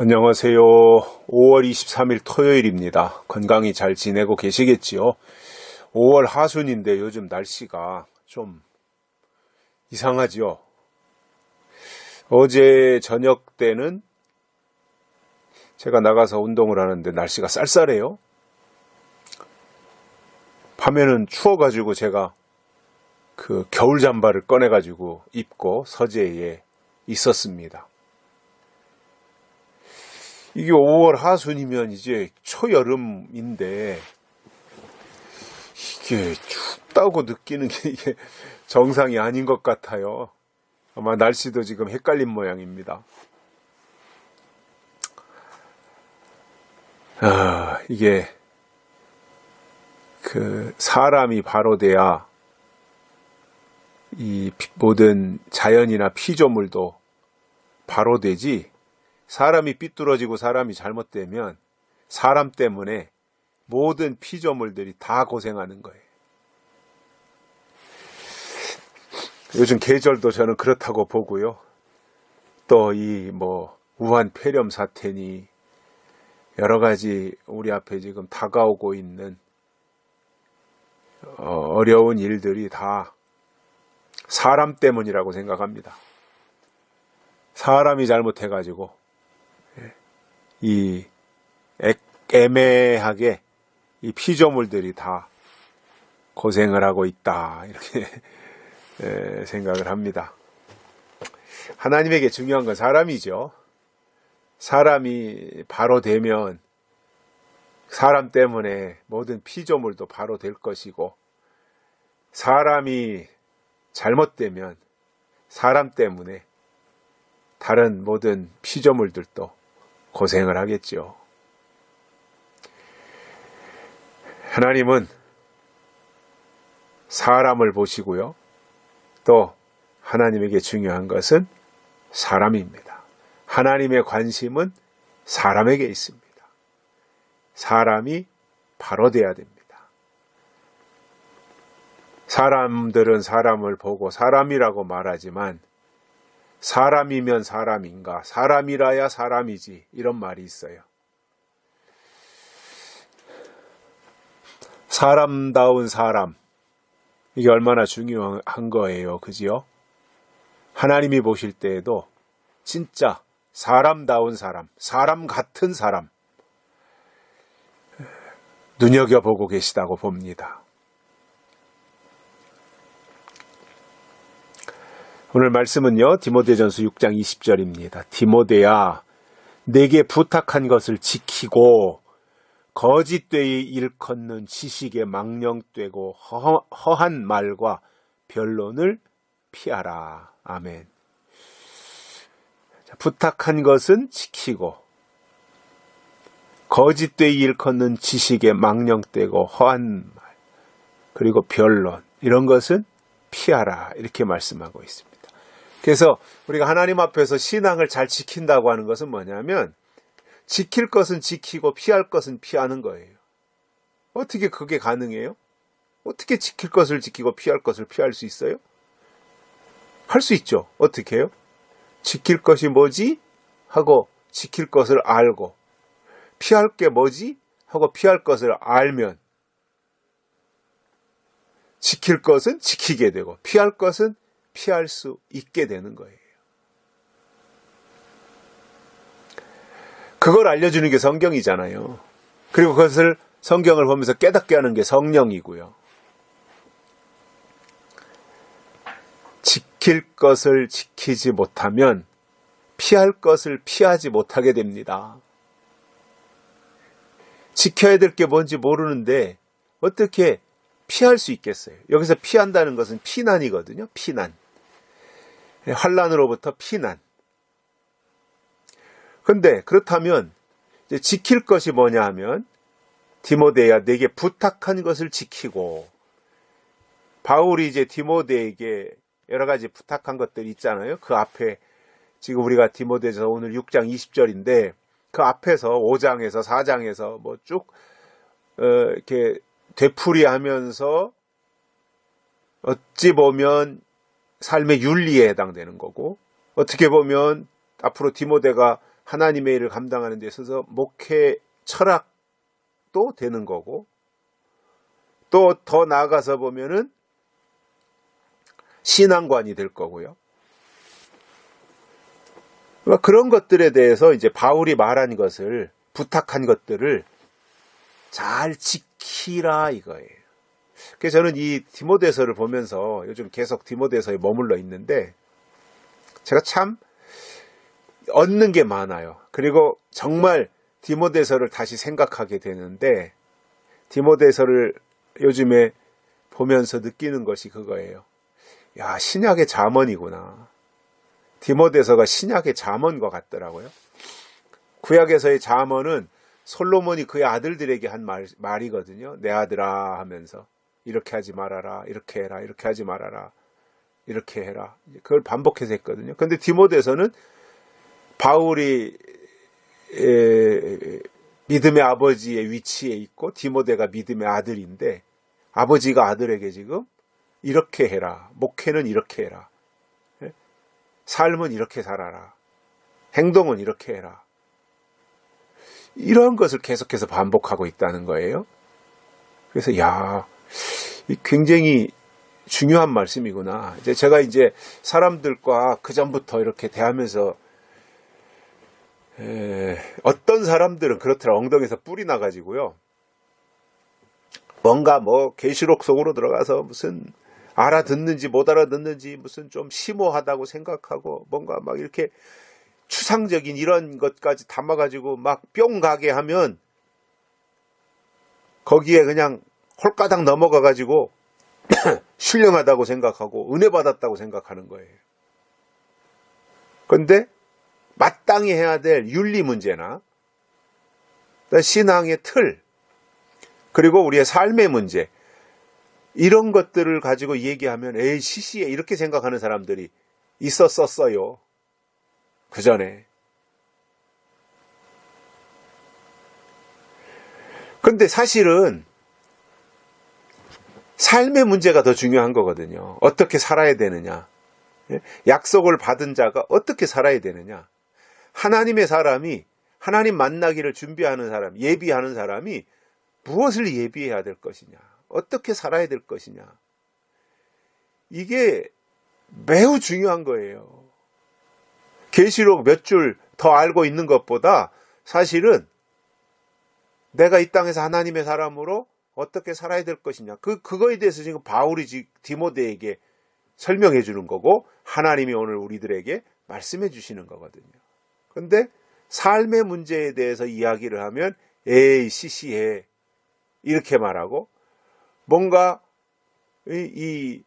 안녕하세요. 5월 23일 토요일입니다. 건강히 잘 지내고 계시겠지요? 5월 하순인데 요즘 날씨가 좀 이상하지요? 어제 저녁 때는 제가 나가서 운동을 하는데 날씨가 쌀쌀해요. 밤에는 추워가지고 제가 그 겨울 잠바를 꺼내가지고 입고 서재에 있었습니다. 이게 5월 하순이면 이제 초여름인데 이게 춥다고 느끼는 게 이게 정상이 아닌 것 같아요. 아마 날씨도 지금 헷갈린 모양입니다. 이게 그 사람이 바로 돼야 이 모든 자연이나 피조물도 바로 되지, 사람이 삐뚤어지고 사람이 잘못되면 사람 때문에 모든 피조물들이 다 고생하는 거예요. 요즘 계절도 저는 그렇다고 보고요. 또 이 우한 폐렴 사태니 여러 가지 우리 앞에 지금 다가오고 있는 어려운 일들이 다 사람 때문이라고 생각합니다. 사람이 잘못해가지고 이 애매하게 이 피조물들이 다 고생을 하고 있다, 이렇게 생각을 합니다. 하나님에게 중요한 건 사람이죠. 사람이 바로 되면 사람 때문에 모든 피조물도 바로 될 것이고, 사람이 잘못되면 사람 때문에 다른 모든 피조물들도 고생을 하겠죠. 하나님은 사람을 보시고요. 또 하나님에게 중요한 것은 사람입니다. 하나님의 관심은 사람에게 있습니다. 사람이 바로 돼야 됩니다. 사람들은 사람을 보고 사람이라고 말하지만 사람이면 사람인가? 사람이라야 사람이지, 이런 말이 있어요. 사람다운 사람, 이게 얼마나 중요한 거예요, 그지요? 하나님이 보실 때에도 진짜 사람다운 사람, 사람 같은 사람 눈여겨보고 계시다고 봅니다. 오늘 말씀은요, 디모데전서 6장 20절입니다. 디모데야, 내게 부탁한 것을 지키고 거짓되이 일컫는 지식에 망령되고 허한 말과 변론을 피하라. 아멘. 부탁한 것은 지키고 거짓되이 일컫는 지식에 망령되고 허한 말, 그리고 변론, 이런 것은 피하라, 이렇게 말씀하고 있습니다. 그래서 우리가 하나님 앞에서 신앙을 잘 지킨다고 하는 것은 뭐냐면, 지킬 것은 지키고 피할 것은 피하는 거예요. 어떻게 그게 가능해요? 어떻게 지킬 것을 지키고 피할 것을 피할 수 있어요? 할 수 있죠. 어떻게 해요? 지킬 것이 뭐지? 하고 지킬 것을 알고, 피할 게 뭐지? 하고 피할 것을 알면 지킬 것은 지키게 되고 피할 것은 피할 수 있게 되는 거예요. 그걸 알려주는 게 성경이잖아요. 그리고 그것을 성경을 보면서 깨닫게 하는 게 성령이고요. 지킬 것을 지키지 못하면 피할 것을 피하지 못하게 됩니다. 지켜야 될 게 뭔지 모르는데 어떻게 피할 수 있겠어요? 여기서 피한다는 것은 피난이거든요. 피난. 환난으로부터 피난. 근데 그렇다면 이제 지킬 것이 뭐냐 하면, 디모데야, 내게 부탁한 것을 지키고, 바울이 이제 디모데에게 여러 가지 부탁한 것들이 있잖아요. 그 앞에 지금 우리가 디모데전서 오늘 6장 20절인데 그 앞에서 5장에서 4장에서 쭉 이렇게 되풀이하면서 어찌 보면 삶의 윤리에 해당되는 거고, 어떻게 보면 앞으로 디모데가 하나님의 일을 감당하는 데 있어서 목회 철학도 되는 거고, 또 더 나아가서 보면은 신앙관이 될 거고요. 그런 것들에 대해서 이제 바울이 말한 것을, 부탁한 것들을 잘 지키라 이거예요. 그래서 저는 이 디모데서를 보면서 요즘 계속 디모데서에 머물러 있는데 제가 참 얻는 게 많아요. 그리고 정말 디모데서를 다시 생각하게 되는데, 디모데서를 요즘에 보면서 느끼는 것이 그거예요. 야, 신약의 잠언이구나. 디모데서가 신약의 잠언과 같더라고요. 구약에서의 잠언은 솔로몬이 그의 아들들에게 한 말이거든요. 내 아들아 하면서 이렇게 하지 말아라, 이렇게 해라, 이렇게 하지 말아라, 이렇게 해라. 그걸 반복해서 했거든요. 그런데 디모데서는 바울이 믿음의 아버지의 위치에 있고 디모데가 믿음의 아들인데, 아버지가 아들에게 지금 이렇게 해라, 목회는 이렇게 해라, 삶은 이렇게 살아라, 행동은 이렇게 해라, 이런 것을 계속해서 반복하고 있다는 거예요. 그래서 굉장히 중요한 말씀이구나. 제가 이제 사람들과 그 전부터 이렇게 대하면서 어떤 사람들은 그렇더라. 엉덩이에서 뿔이 나가지고요. 뭔가 계시록 속으로 들어가서 무슨 알아듣는지 못 알아듣는지 무슨 좀 심오하다고 생각하고 뭔가 막 이렇게 추상적인 이런 것까지 담아가지고 막 뿅 가게 하면 거기에 그냥 홀가닥 넘어가가지고 신령하다고 생각하고 은혜 받았다고 생각하는 거예요. 그런데 마땅히 해야 될 윤리 문제나 신앙의 틀, 그리고 우리의 삶의 문제, 이런 것들을 가지고 얘기하면 에이 시시해 이렇게 생각하는 사람들이 있었어요. 그 전에. 근데 사실은 삶의 문제가 더 중요한 거거든요. 어떻게 살아야 되느냐. 약속을 받은 자가 어떻게 살아야 되느냐. 하나님의 사람이, 하나님 만나기를 준비하는 사람, 예비하는 사람이 무엇을 예비해야 될 것이냐, 어떻게 살아야 될 것이냐, 이게 매우 중요한 거예요. 계시록 몇 줄 더 알고 있는 것보다 사실은 내가 이 땅에서 하나님의 사람으로 어떻게 살아야 될 것이냐, 그거에 대해서 지금 바울이 디모데에게 설명해 주는 거고, 하나님이 오늘 우리들에게 말씀해 주시는 거거든요. 그런데 삶의 문제에 대해서 이야기를 하면 에이 시시해 이렇게 말하고, 뭔가 이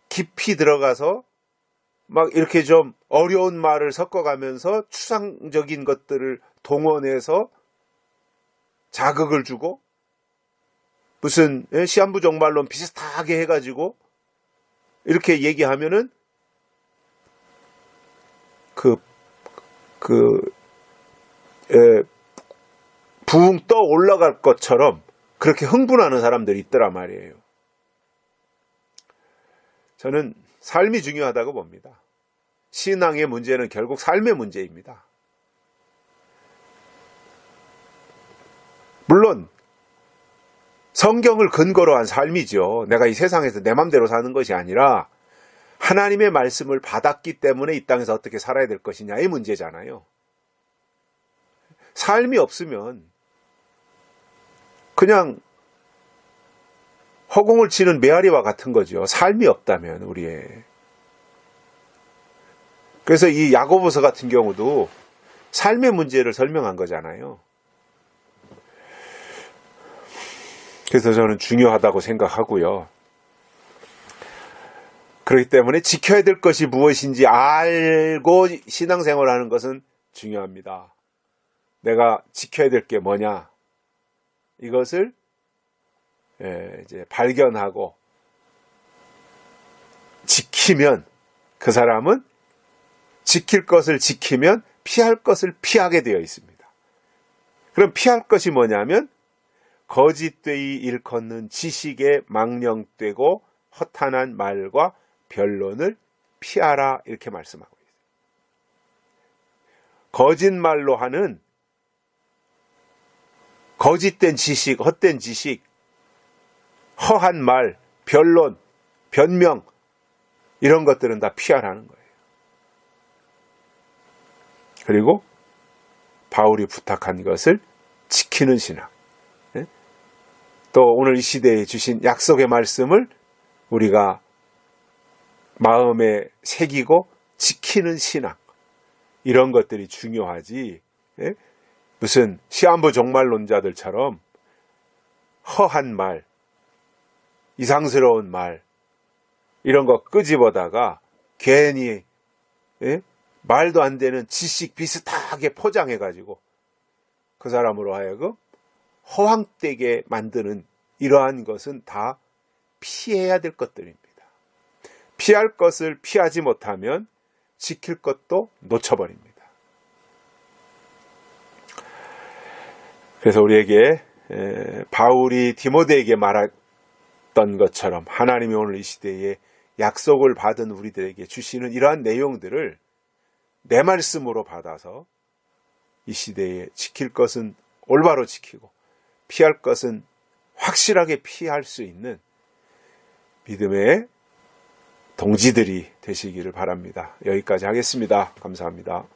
깊이 들어가서 막 이렇게 좀 어려운 말을 섞어가면서 추상적인 것들을 동원해서 자극을 주고, 무슨 시한부 종말론 비슷하게 해가지고 이렇게 얘기하면은 붕 떠 올라갈 것처럼 그렇게 흥분하는 사람들이 있더란 말이에요. 저는 삶이 중요하다고 봅니다. 신앙의 문제는 결국 삶의 문제입니다. 물론 성경을 근거로 한 삶이죠. 내가 이 세상에서 내 맘대로 사는 것이 아니라 하나님의 말씀을 받았기 때문에 이 땅에서 어떻게 살아야 될 것이냐의 문제잖아요. 삶이 없으면 그냥 허공을 치는 메아리와 같은 거죠. 삶이 없다면 우리의. 그래서 이 야고보서 같은 경우도 삶의 문제를 설명한 거잖아요. 그래서 저는 중요하다고 생각하고요. 그렇기 때문에 지켜야 될 것이 무엇인지 알고 신앙생활하는 것은 중요합니다. 내가 지켜야 될 게 뭐냐, 이것을 이제 발견하고 지키면, 그 사람은 지킬 것을 지키면 피할 것을 피하게 되어 있습니다. 그럼 피할 것이 뭐냐면 거짓되이 일컫는 지식에 망령되고 허탄한 말과 변론을 피하라, 이렇게 말씀하고 있어요. 거짓말로 하는 거짓된 지식, 헛된 지식, 허한 말, 변론, 변명 이런 것들은 다 피하라는 거예요. 그리고 바울이 부탁한 것을 지키는 신앙. 또 오늘 이 시대에 주신 약속의 말씀을 우리가 마음에 새기고 지키는 신앙. 이런 것들이 중요하지. 무슨 시한부 종말론자들처럼 허한 말, 이상스러운 말 이런 거 끄집어다가 괜히 말도 안 되는 지식 비슷하게 포장해가지고 그 사람으로 하여금 허황되게 만드는 이러한 것은 다 피해야 될 것들입니다. 피할 것을 피하지 못하면 지킬 것도 놓쳐버립니다. 그래서 우리에게 바울이 디모데에게 말했던 것처럼 하나님이 오늘 이 시대에 약속을 받은 우리들에게 주시는 이러한 내용들을 내 말씀으로 받아서 이 시대에 지킬 것은 올바로 지키고 피할 것은 확실하게 피할 수 있는 믿음의 동지들이 되시기를 바랍니다. 여기까지 하겠습니다. 감사합니다.